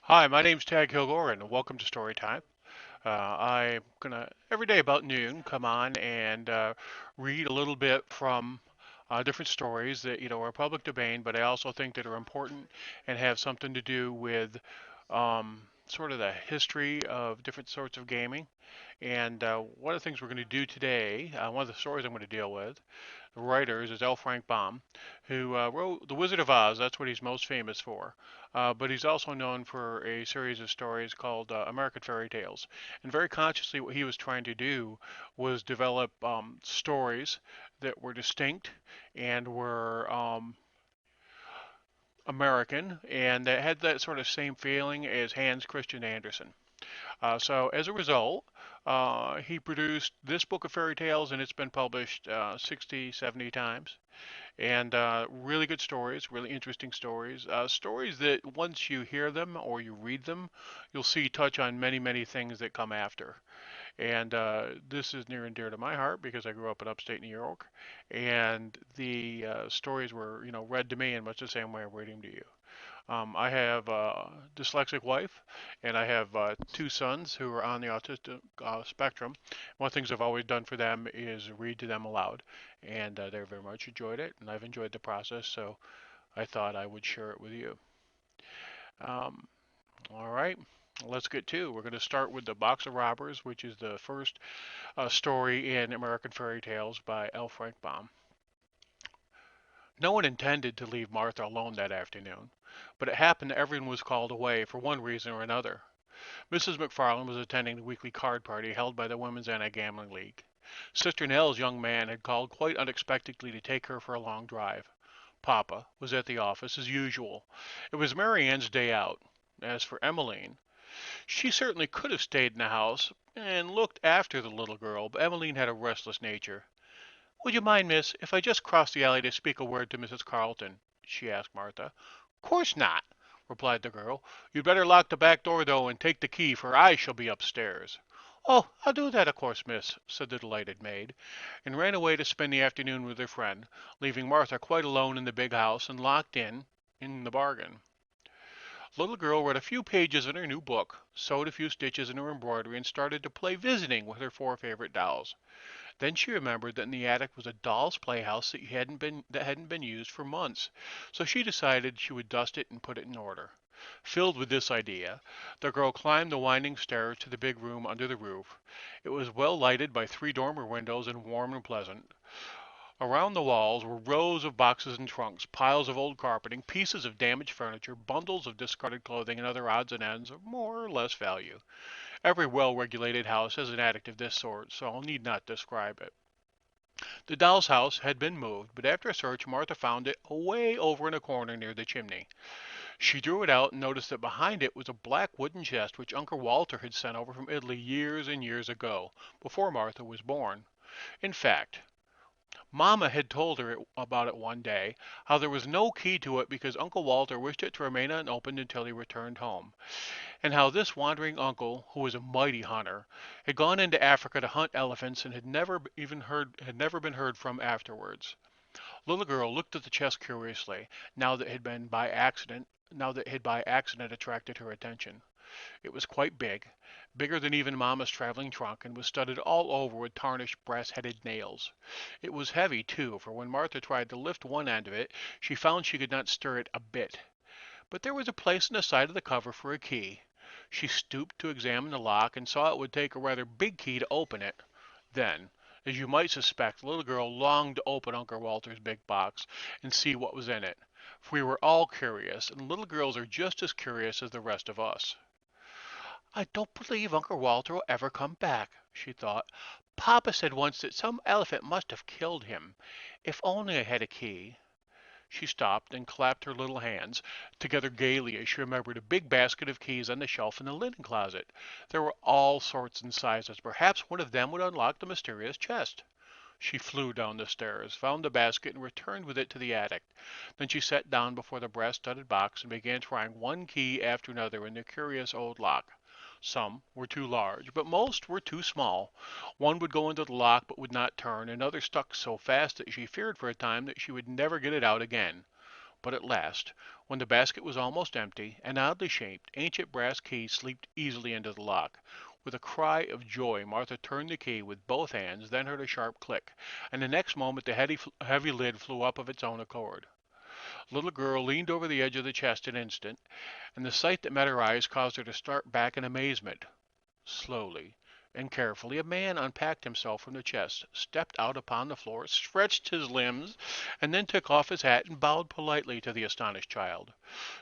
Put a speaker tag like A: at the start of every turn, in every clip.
A: Hi, my name's Tag Kilgore, and welcome to Storytime. I'm gonna every day about noon come on and read a little bit from different stories that are public domain, but I also think that are important and have something to do with sort of the history of different sorts of gaming. And one of the things we're going to do today, one of the stories I'm going to deal with, the writer is L. Frank Baum, who wrote The Wizard of Oz. That's what he's most famous for. But he's also known for a series of stories called American Fairy Tales. And very consciously, what he was trying to do was develop stories that were distinct and were American and that had that sort of same feeling as Hans Christian Andersen. So as a result, he produced this book of fairy tales, and it's been published 60, 70 times. And really good stories, really interesting stories. Stories that once you hear them or you read them, you'll see touch on many, many things that come after. And this is near and dear to my heart because I grew up in upstate New York, and the stories were, read to me in much the same way I'm reading to you. I have a dyslexic wife, and I have two sons who are on the autistic spectrum. One of the things I've always done for them is read to them aloud, and they very much enjoyed it, and I've enjoyed the process, so I thought I would share it with you. Um, all right, let's get to. We're going to start with The Box of Robbers, which is the first story in American Fairy Tales by L. Frank Baum. No one intended to leave Martha alone that afternoon, but it happened that everyone was called away for one reason or another. Mrs. McFarland was attending the weekly card party held by the Women's Anti-Gambling League. Sister Nell's young man had called quite unexpectedly to take her for a long drive. Papa was at the office as usual. It was Mary Ann's day out. As for Emmeline, she certainly could have stayed in the house and looked after the little girl, but Emmeline had a restless nature. "Would you mind, miss, if I just crossed the alley to speak a word to Mrs. Carleton?" she asked Martha. "Course not," replied the girl. "You'd better lock the back door, though, and take the key, for I shall be upstairs." "Oh, I'll do that, of course, miss," said the delighted maid, and ran away to spend the afternoon with her friend, leaving Martha quite alone in the big house and locked in the bargain. The little girl read a few pages in her new book, sewed a few stitches in her embroidery, and started to play visiting with her four favorite dolls. Then she remembered that in the attic was a doll's playhouse that hadn't been used for months, so she decided she would dust it and put it in order. Filled with this idea, the girl climbed the winding stairs to the big room under the roof. It was well lighted by three dormer windows and warm and pleasant. Around the walls were rows of boxes and trunks, piles of old carpeting, pieces of damaged furniture, bundles of discarded clothing, and other odds and ends of more or less value. Every well-regulated house has an attic of this sort, so I need not describe it. The doll's house had been moved, but after a search Martha found it away over in a corner near the chimney. She drew it out and noticed that behind it was a black wooden chest which Uncle Walter had sent over from Italy years and years ago, before Martha was born. In fact, Mamma had told her about it one day, how there was no key to it because Uncle Walter wished it to remain unopened until he returned home, and how this wandering uncle, who was a mighty hunter, had gone into Africa to hunt elephants and had never been heard from afterwards. Little girl looked at the chest curiously, now that it had by accident attracted her attention. It was quite big, bigger than even Mamma's traveling trunk, and was studded all over with tarnished brass-headed nails. It was heavy, too, for when Martha tried to lift one end of it, she found she could not stir it a bit. But there was a place in the side of the cover for a key. She stooped to examine the lock and saw it would take a rather big key to open it. Then, as you might suspect, the little girl longed to open Uncle Walter's big box and see what was in it. For we were all curious, and little girls are just as curious as the rest of us. "I don't believe Uncle Walter will ever come back," she thought. "Papa said once that some elephant must have killed him. If only I had a key." She stopped and clapped her little hands together gaily as she remembered a big basket of keys on the shelf in the linen closet. There were all sorts and sizes. Perhaps one of them would unlock the mysterious chest. She flew down the stairs, found the basket, and returned with it to the attic. Then she sat down before the brass-studded box and began trying one key after another in the curious old lock. Some were too large, but most were too small. One would go into the lock but would not turn, and others stuck so fast that she feared for a time that she would never get it out again. But at last, when the basket was almost empty, an oddly shaped, ancient brass key slipped easily into the lock. With a cry of joy, Martha turned the key with both hands, then heard a sharp click, and the next moment the heavy lid flew up of its own accord. The little girl leaned over the edge of the chest an instant, and the sight that met her eyes caused her to start back in amazement. Slowly and carefully a man unpacked himself from the chest, stepped out upon the floor, stretched his limbs, and then took off his hat and bowed politely to the astonished child.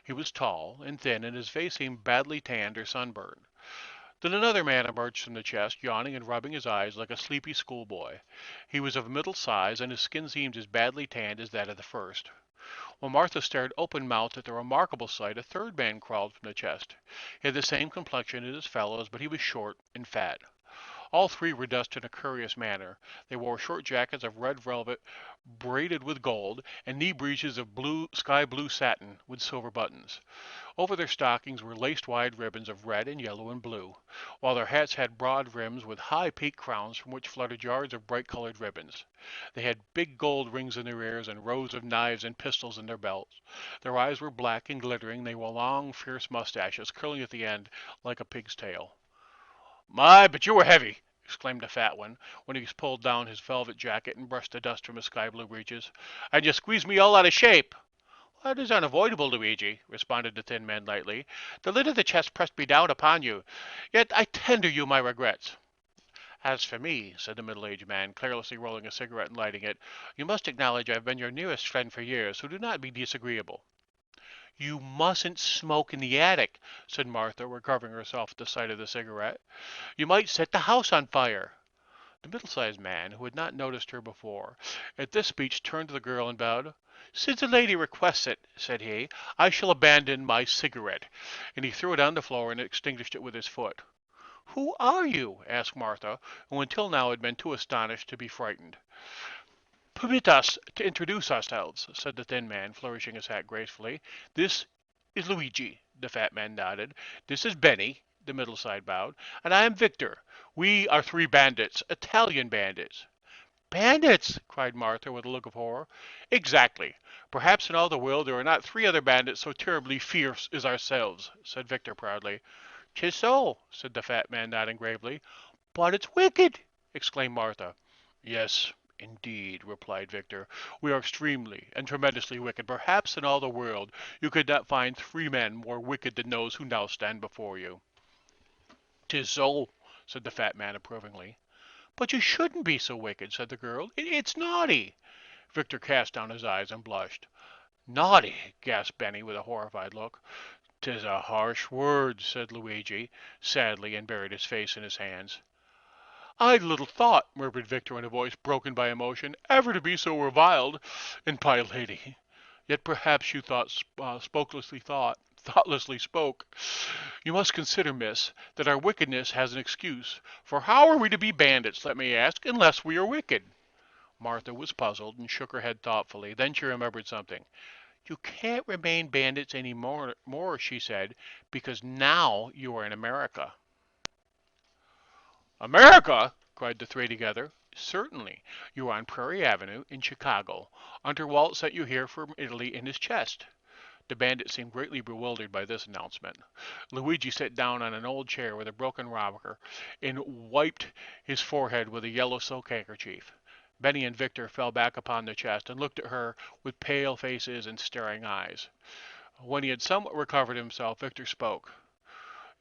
A: He was tall and thin, and his face seemed badly tanned or sunburned. Then another man emerged from the chest, yawning and rubbing his eyes like a sleepy schoolboy. He was of middle size, and his skin seemed as badly tanned as that of the first. While Martha stared open-mouthed at the remarkable sight, a third man crawled from the chest. He had the same complexion as his fellows, but he was short and fat. All three were dressed in a curious manner. They wore short jackets of red velvet braided with gold, and knee breeches of sky blue satin with silver buttons. Over their stockings were laced wide ribbons of red and yellow and blue, while their hats had broad rims with high peaked crowns from which fluttered yards of bright colored ribbons. They had big gold rings in their ears and rows of knives and pistols in their belts. Their eyes were black and glittering. They wore long, fierce mustaches curling at the end like a pig's tail. "My, but you were heavy!" exclaimed the fat one, when he pulled down his velvet jacket and brushed the dust from his sky blue breeches. "And you squeezed me all out of shape." "That is unavoidable, Luigi," responded the thin man lightly. "The lid of the chest pressed me down upon you. Yet I tender you my regrets." "As for me," said the middle-aged man, carelessly rolling a cigarette and lighting it, "you must acknowledge I have been your nearest friend for years, so do not be disagreeable." "You mustn't smoke in the attic," said Martha, recovering herself at the sight of the cigarette. "You might set the house on fire." The middle-sized man, who had not noticed her before, at this speech turned to the girl and bowed. "Since the lady requests it," said he, "I shall abandon my cigarette." And he threw it on the floor and extinguished it with his foot. "Who are you?" asked Martha, who until now had been too astonished to be frightened. "Permit us to introduce ourselves," said the thin man, flourishing his hat gracefully. "This is Luigi." The fat man nodded. "This is Benny." The middle-sized bowed. "And I am Victor. We are three bandits, Italian bandits." "Bandits!" cried Martha with a look of horror. "Exactly. Perhaps in all the world there are not three other bandits so terribly fierce as ourselves," said Victor proudly. "'Tis so," said the fat man, nodding gravely. "But it's wicked!" exclaimed Martha. "Yes, indeed," replied Victor. "We are extremely and tremendously wicked. Perhaps in all the world you could not find three men more wicked than those who now stand before you." "'Tis so," said the fat man approvingly. "But you shouldn't be so wicked," said the girl. "It's naughty." Victor cast down his eyes and blushed. "Naughty!" gasped Benny with a horrified look. "'Tis a harsh word," said Luigi, sadly, and buried his face in his hands. "I little thought," murmured Victor in a voice broken by emotion, "ever to be so reviled and by a lady. Yet perhaps you thoughtlessly spoke. You must consider, miss, that our wickedness has an excuse. For how are we to be bandits, let me ask, unless we are wicked?" Martha was puzzled and shook her head thoughtfully. Then she remembered something. "You can't remain bandits any more," she said, "because now you are in America." "America!" cried the three together. "Certainly. You are on Prairie Avenue, in Chicago. Unterwalt sent you here from Italy in his chest." The bandit seemed greatly bewildered by this announcement. Luigi sat down on an old chair with a broken rocker and wiped his forehead with a yellow silk handkerchief. Benny and Victor fell back upon the chest and looked at her with pale faces and staring eyes. When he had somewhat recovered himself, Victor spoke.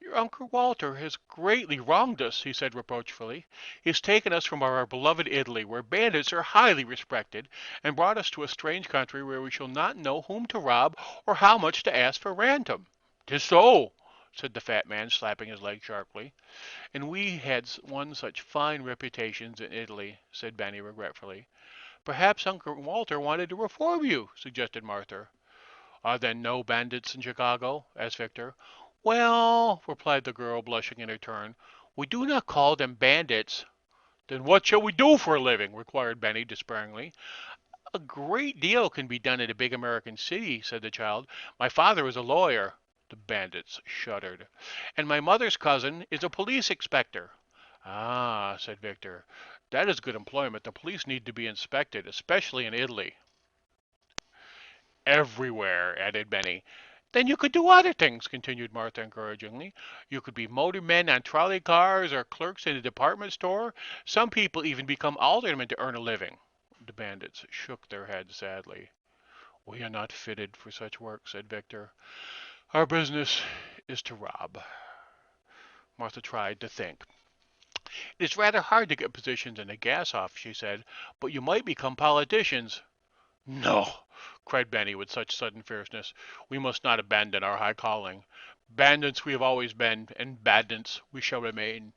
A: "Your Uncle Walter has greatly wronged us," he said reproachfully. "He has taken us from our beloved Italy, where bandits are highly respected, and brought us to a strange country where we shall not know whom to rob or how much to ask for ransom." "'Tis so," said the fat man, slapping his leg sharply. "And we had won such fine reputations in Italy," said Benny regretfully. "Perhaps Uncle Walter wanted to reform you," suggested Martha. "Are there no bandits in Chicago?" asked Victor. "Well," replied the girl, blushing in her turn, "we do not call them bandits." "Then what shall we do for a living?" inquired Benny despairingly. "A great deal can be done in a big American city," said the child. "My father is a lawyer." The bandits shuddered. "And my mother's cousin is a police inspector." "Ah," said Victor, "that is good employment. The police need to be inspected, especially in Italy." Everywhere, added Benny. Then you could do other things, continued Martha encouragingly. You could be motormen on trolley cars or clerks in a department store. Some people even become aldermen to earn a living. The bandits shook their heads sadly. We are not fitted for such work, said Victor. Our business is to rob. Martha tried to think. It is rather hard to get positions in the gas office, she said, but you might become politicians. No, cried Benny with such sudden fierceness. We must not abandon our high calling. Bandits we have always been, and bandits we shall remain.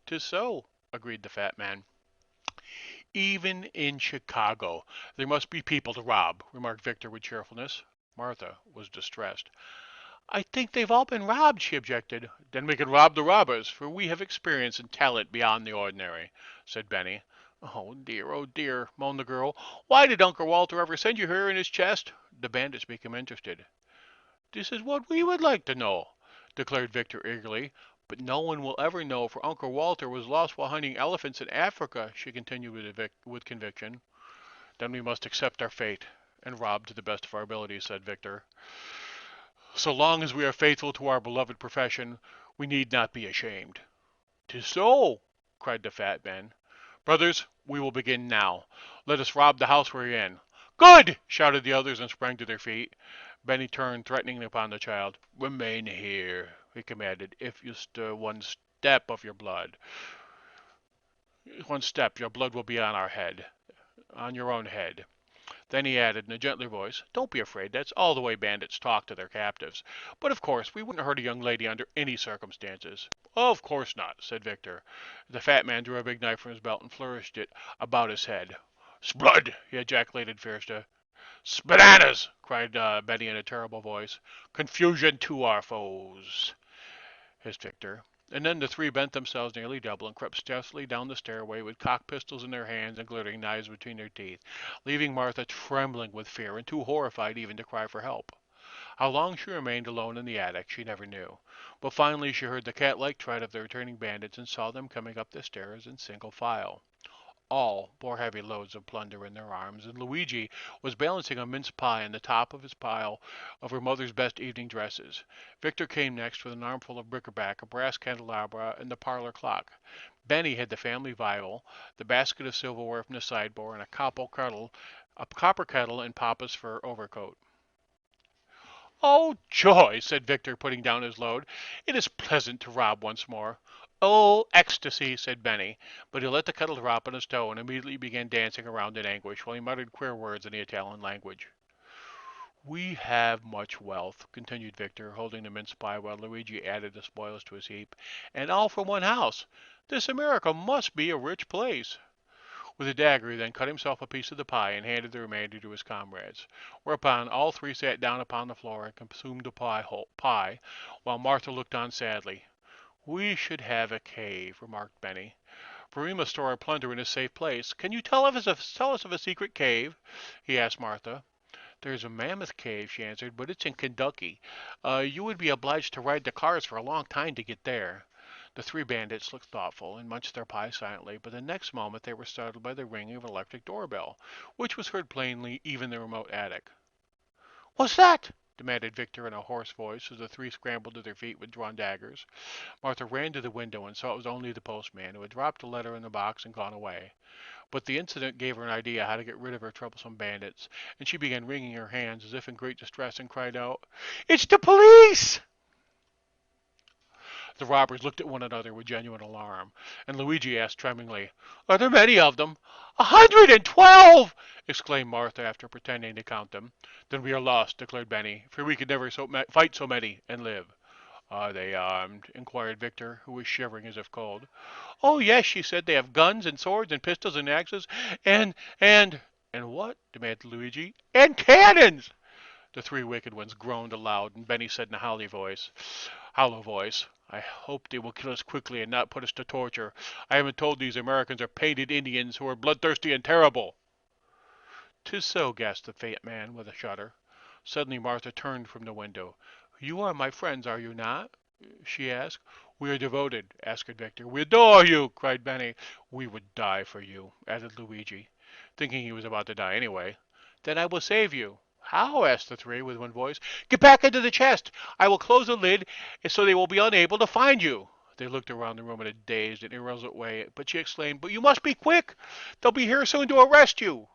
A: 'Tis so, agreed the fat man. Even in Chicago there must be people to rob, remarked Victor with cheerfulness. Martha was distressed. I think they've all been robbed, she objected. Then we can rob the robbers, for we have experience and talent beyond the ordinary, said Benny. Oh dear, moaned the girl. Why did Uncle Walter ever send you here in his chest? The bandits became interested. This is what we would like to know, declared Victor eagerly. But no one will ever know, for Uncle Walter was lost while hunting elephants in Africa, she continued with conviction. Then we must accept our fate and rob to the best of our abilities, said Victor. So long as we are faithful to our beloved profession, we need not be ashamed. 'Tis so, cried the fat man. Brothers, we will begin now. Let us rob the house we're in. Good! Shouted the others and sprang to their feet. Benny turned threateningly upon the child. Remain here, he commanded. If you stir one step, your blood will be on our head, on your own head. Then he added in a gentler voice, Don't be afraid, that's all the way bandits talk to their captives. But of course, we wouldn't hurt a young lady under any circumstances. Of course not, said Victor. The fat man drew a big knife from his belt and flourished it about his head. Sblood! He ejaculated fiercely. Bananas! Cried Betty in a terrible voice. Confusion to our foes, hissed Victor. And then the three bent themselves nearly double and crept stealthily down the stairway with cocked pistols in their hands and glittering knives between their teeth, leaving Martha trembling with fear and too horrified even to cry for help. How long she remained alone in the attic she never knew, but finally she heard the cat-like tread of the returning bandits and saw them coming up the stairs in single file. All bore heavy loads of plunder in their arms, and Luigi was balancing a mince pie on the top of his pile of her mother's best evening dresses. Victor came next with an armful of bric-a-brac, a brass candelabra, and the parlor clock. Benny had the family Bible, the basket of silverware from the sideboard, and a copper kettle, and Papa's fur overcoat. Oh, joy, said Victor, putting down his load. It is pleasant to rob once more. Oh, ecstasy, said Benny, but he let the kettle drop on his toe and immediately began dancing around in anguish while he muttered queer words in the Italian language. We have much wealth, continued Victor, holding the mince pie while Luigi added the spoils to his heap, and all from one house. This America must be a rich place. With a dagger he then cut himself a piece of the pie and handed the remainder to his comrades, whereupon all three sat down upon the floor and consumed the pie, while Martha looked on sadly. We should have a cave, remarked Benny, for we must store our plunder in a safe place. Can you tell us of a secret cave? He asked Martha. There's a mammoth cave, she answered, but it's in Kentucky. You would be obliged to ride the cars for a long time to get there. The three bandits looked thoughtful and munched their pie silently, but the next moment they were startled by the ringing of an electric doorbell, which was heard plainly even in the remote attic. What's that? Demanded Victor in a hoarse voice as the three scrambled to their feet with drawn daggers. Martha ran to the window and saw it was only the postman, who had dropped a letter in the box and gone away. But the incident gave her an idea how to get rid of her troublesome bandits, and she began wringing her hands as if in great distress and cried out, It's the police! The robbers looked at one another with genuine alarm, and Luigi asked tremblingly, Are there many of them? 112! Exclaimed Martha after pretending to count them. Then we are lost, declared Benny, for we could never fight so many and live. Are they armed? Inquired Victor, who was shivering as if cold. Oh, yes, she said, they have guns and swords and pistols and axes and what? Demanded Luigi. And cannons! The three wicked ones groaned aloud, and Benny said in a hollow voice, I hope they will kill us quickly and not put us to torture. I haven't told these Americans are painted Indians who are bloodthirsty and terrible. 'Tis so, gasped the fat man with a shudder. Suddenly Martha turned from the window. You are my friends, are you not? She asked. We are devoted, answered Victor. We adore you, cried Benny. We would die for you, added Luigi, thinking he was about to die anyway. Then I will save you. How? Asked the three with one voice. Get back into the chest. I will close the lid so they will be unable to find you. They looked around the room in a dazed and irresolute way, but she exclaimed, But you must be quick. They'll be here soon to arrest you.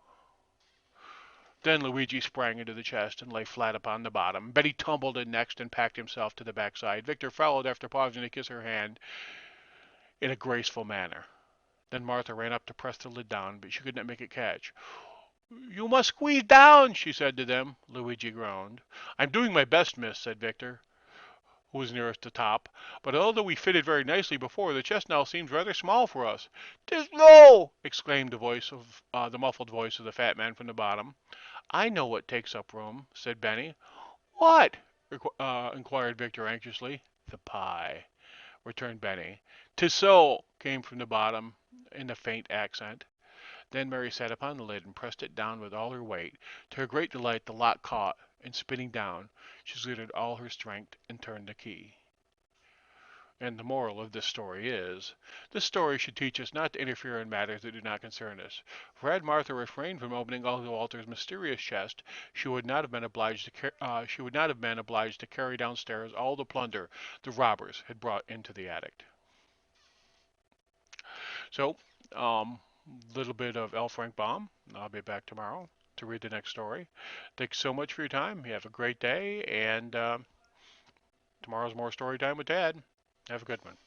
A: Then Luigi sprang into the chest and lay flat upon the bottom. Betty tumbled in next and packed himself to the backside. Victor followed after pausing to kiss her hand in a graceful manner. Then Martha ran up to press the lid down, but she could not make it catch. You must squeeze down, she said to them. Luigi groaned. I'm doing my best, miss, said Victor, who was nearest the top. But although we fitted very nicely before, the chest now seems rather small for us. "'Tis low!" exclaimed the muffled voice of the fat man from the bottom. I know what takes up room, said Benny. What? Inquired Victor anxiously. The pie, returned Benny. "'Tis so," came from the bottom in a faint accent. Then Mary sat upon the lid and pressed it down with all her weight. To her great delight the lock caught, and spinning down, she exerted all her strength and turned the key. And the moral of this story is, this story should teach us not to interfere in matters that do not concern us. For had Martha refrained from opening Uncle Walter's mysterious chest, she would not have been obliged to carry downstairs all the plunder the robbers had brought into the attic. So, little bit of L. Frank Baum. I'll be back tomorrow to read the next story. Thanks so much for your time. You have a great day, and tomorrow's more story time with Dad. Have a good one.